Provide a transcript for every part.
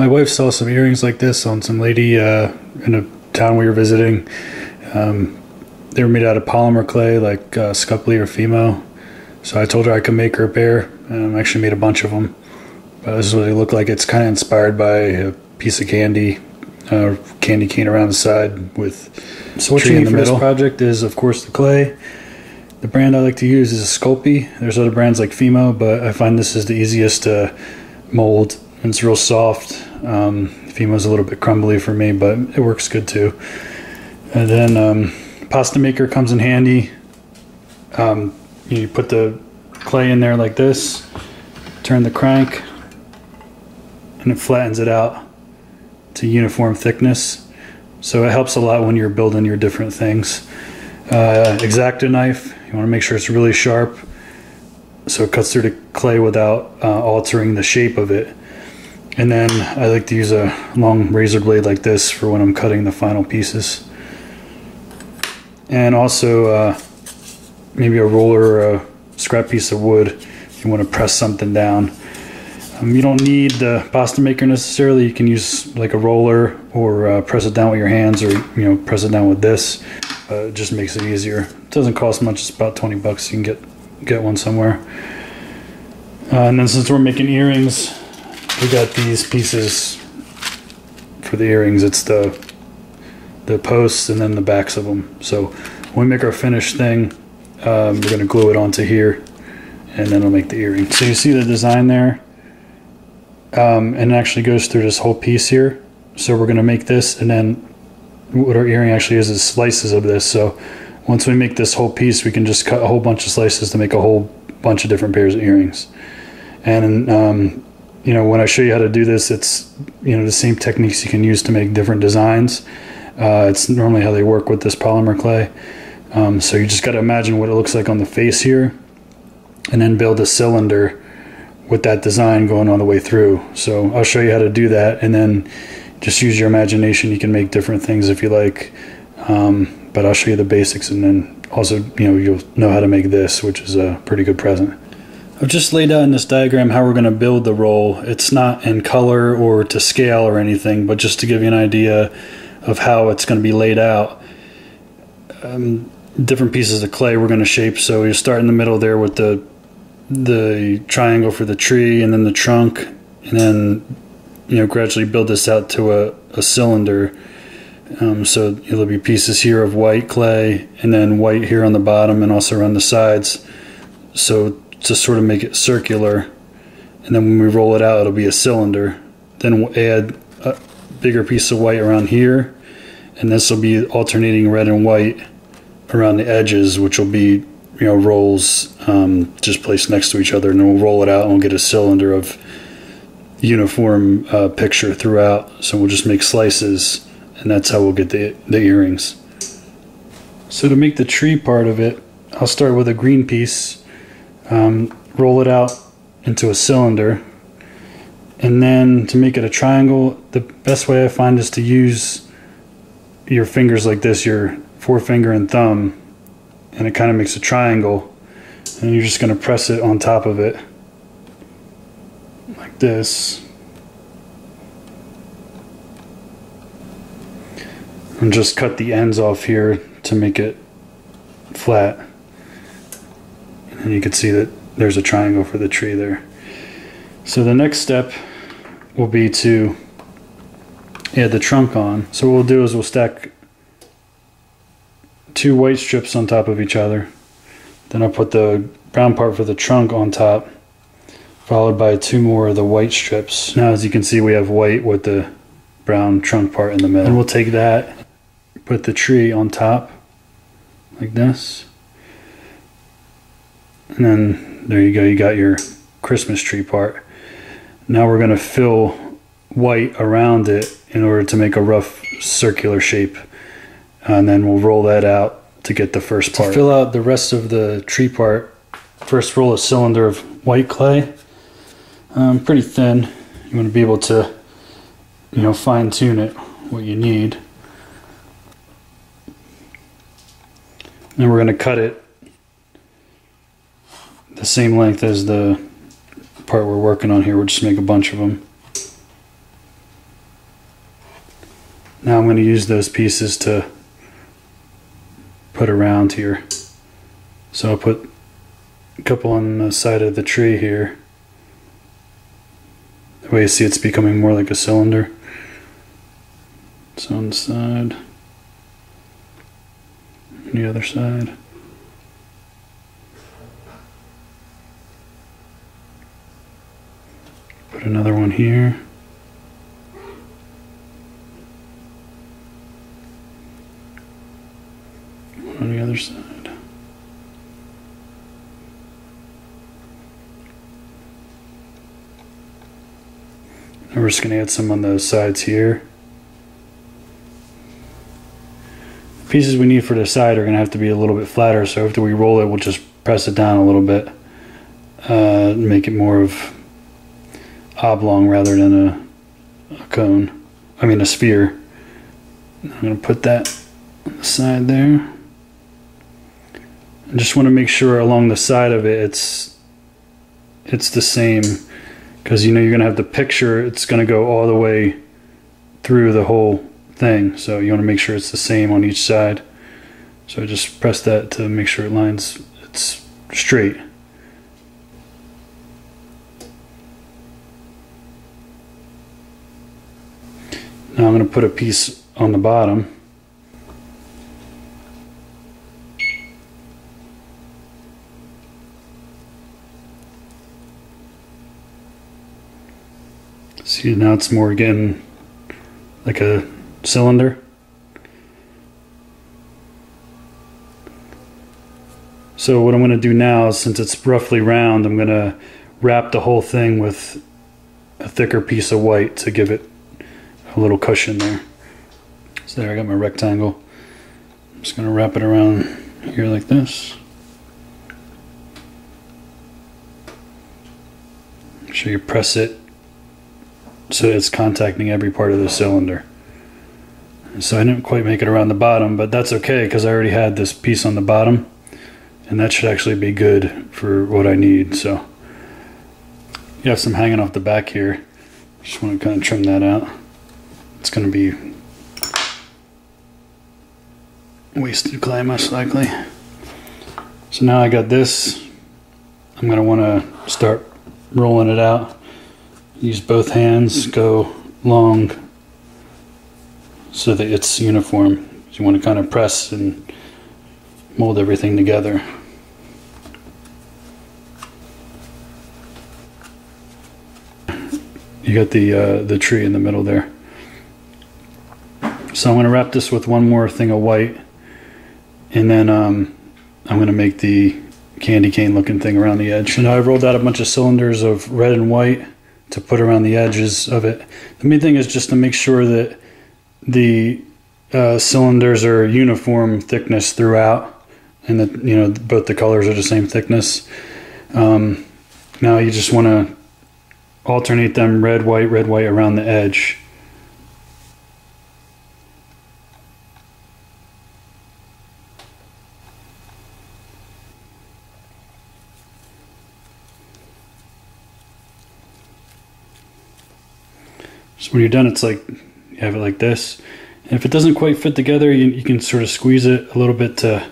My wife saw some earrings like this on some lady in a town we were visiting. They were made out of polymer clay, like Scupley or Fimo. So I told her I could make her a pair. I actually made a bunch of them. This is what they look like. It's kind of inspired by a piece of candy cane around the side with so what tree you in need the for middle. this project is, of course, the clay. The brand I like to use is a Sculpey. There's other brands like Fimo, but I find this is the easiest to mold. And it's real soft. Fimo's a little bit crumbly for me, but it works good too. And then pasta maker comes in handy. You put the clay in there like this, turn the crank, and it flattens it out to uniform thickness. So it helps a lot when you're building your different things. X-Acto knife, you want to make sure it's really sharp so it cuts through the clay without altering the shape of it. And then I like to use a long razor blade like this for when I'm cutting the final pieces. And also maybe a roller or a scrap piece of wood if you want to press something down. You don't need the pasta maker necessarily. You can use like a roller or press it down with your hands, or press it down with this. It just makes it easier. It doesn't cost much. It's about 20 bucks. You can get one somewhere. And then since we're making earrings, we got these pieces for the earrings. It's the posts and then the backs of them. So when we make our finished thing, we're going to glue it onto here, and then we'll make the earring. So you see the design there, and it actually goes through this whole piece here. So we're going to make this, and then what our earring actually is slices of this. So once we make this whole piece, we can just cut a whole bunch of slices to make a whole bunch of different pairs of earrings. And when I show you how to do this, it's the same techniques you can use to make different designs. It's normally how they work with this polymer clay. So you just got to imagine what it looks like on the face here, and then build a cylinder with that design going all the way through. So I'll show you how to do that, and then just use your imagination. You can make different things if you like, but I'll show you the basics, and then also you'll know how to make this, which is a pretty good present. I've just laid out in this diagram how we're going to build the roll. It's not in color or to scale or anything, but just to give you an idea of how it's going to be laid out. Different pieces of clay we're going to shape. So you start in the middle there with the triangle for the tree, and then the trunk, and then gradually build this out to a cylinder. So there'll be pieces here of white clay, and then white here on the bottom and also around the sides. So to sort of make it circular, and then when we roll it out, it'll be a cylinder. Then we'll add a bigger piece of white around here, and this will be alternating red and white around the edges, which will be rolls just placed next to each other, and then we'll roll it out and we'll get a cylinder of uniform picture throughout. So we'll just make slices, and that's how we'll get the earrings. So to make the tree part of it, I'll start with a green piece, roll it out into a cylinder, and then to make it a triangle, the best way I find is to use your fingers like this, your forefinger and thumb, and it kind of makes a triangle, and you're just going to press it on top of it like this, and just cut the ends off here to make it flat. And you can see that there's a triangle for the tree there. So the next step will be to add the trunk on. So what we'll do is we'll stack 2 white strips on top of each other. Then I'll put the brown part for the trunk on top, followed by 2 more of the white strips. Now as you can see, we have white with the brown trunk part in the middle. And we'll take that, put the tree on top like this. And then there you go, you got your Christmas tree part. Now we're going to fill white around it in order to make a rough circular shape. And then we'll roll that out to get the first part. To fill out the rest of the tree part, first roll a cylinder of white clay. Pretty thin. You want to be able to, fine tune it what you need. And we're going to cut it the same length as the part we're working on here. We'll just make a bunch of them. Now I'm going to use those pieces to put around here. So I'll put a couple on the side of the tree here. That way you see it's becoming more like a cylinder. So on the side, and the other side. Put another one here. One on the other side. And we're just going to add some on those sides here. The pieces we need for the side are going to have to be a little bit flatter, so after we roll it, we'll just press it down a little bit. Make it more of oblong rather than a cone. I mean a sphere. I'm going to put that on the side there. I just want to make sure along the side of it it's the same, because you know you're going to have the picture, it's going to go all the way through the whole thing, so you want to make sure it's the same on each side. So I just press that to make sure it's straight. Now I'm going to put a piece on the bottom. See, now it's more getting like a cylinder. So what I'm going to do now is, since it's roughly round, I'm going to wrap the whole thing with a thicker piece of white to give it a little cushion there. So there, I got my rectangle. I'm just going to wrap it around here like this. Make sure you press it so it's contacting every part of the cylinder. So I didn't quite make it around the bottom, but that's okay because I already had this piece on the bottom, and that should actually be good for what I need. So you have some hanging off the back here. Just want to kind of trim that out. It's going to be wasted clay most likely. So now I got this. I'm going to want to start rolling it out. Use both hands, go long so that it's uniform. You want to kind of press and mold everything together. You got the tree in the middle there. So I'm going to wrap this with one more thing of white, and then I'm going to make the candy cane looking thing around the edge. So now I've rolled out a bunch of cylinders of red and white to put around the edges of it. The main thing is just to make sure that the cylinders are uniform thickness throughout, and that, you know, both the colors are the same thickness. Now you just want to alternate them red, white around the edge. So when you're done, it's like you have it like this. And if it doesn't quite fit together, you can sort of squeeze it a little bit to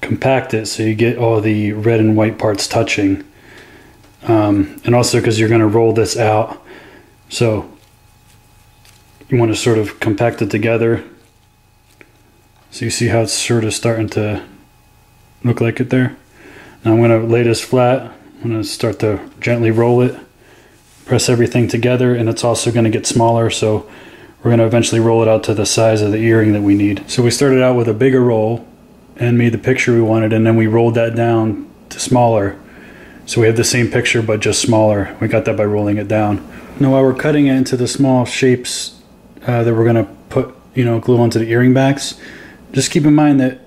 compact it so you get all the red and white parts touching. And also because you're going to roll this out, so you want to sort of compact it together. So you see how it's sort of starting to look like it there. Now I'm going to lay this flat. I'm going to start to gently roll it. Press everything together, and it's also going to get smaller, so we're going to eventually roll it out to the size of the earring that we need. So we started out with a bigger roll and made the picture we wanted, and then we rolled that down to smaller. So we have the same picture but just smaller. We got that by rolling it down. Now while we're cutting it into the small shapes that we're going to put, glue onto the earring backs, just keep in mind that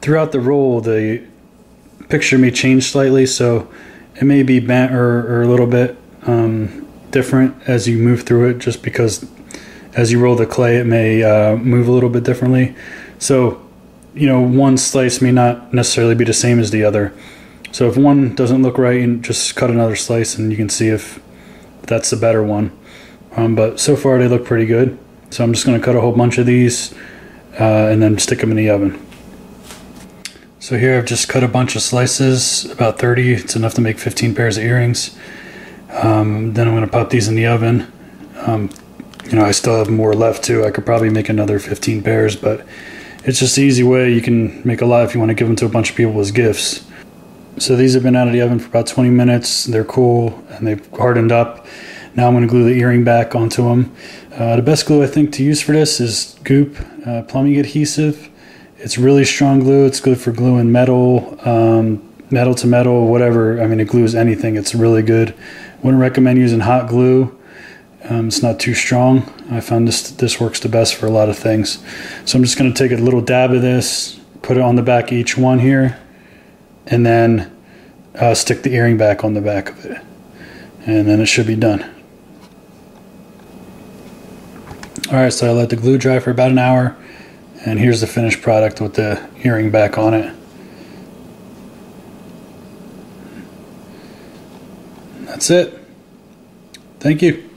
throughout the roll the picture may change slightly, so it may be bent or a little bit different as you move through it, just because as you roll the clay it may move a little bit differently. So one slice may not necessarily be the same as the other. So if one doesn't look right, you just cut another slice and you can see if that's the better one. But so far they look pretty good. So I'm just going to cut a whole bunch of these and then stick them in the oven. So here I've just cut a bunch of slices, about 30. It's enough to make 15 pairs of earrings. Then I'm going to pop these in the oven. You know, I still have more left too. I could probably make another 15 pairs, but it's just an easy way. You can make a lot if you want to give them to a bunch of people as gifts. So these have been out of the oven for about 20 minutes. They're cool and they've hardened up. Now I'm going to glue the earring back onto them. The best glue I think to use for this is Goop plumbing adhesive. It's really strong glue. It's good for gluing metal, metal to metal, whatever. I mean, it glues anything. It's really good. Wouldn't recommend using hot glue. It's not too strong. I found this works the best for a lot of things. So I'm just going to take a little dab of this, put it on the back of each one here, and then stick the earring back on the back of it. And then it should be done. Alright, so I let the glue dry for about an hour, and here's the finished product with the earring back on it. That's it. Thank you.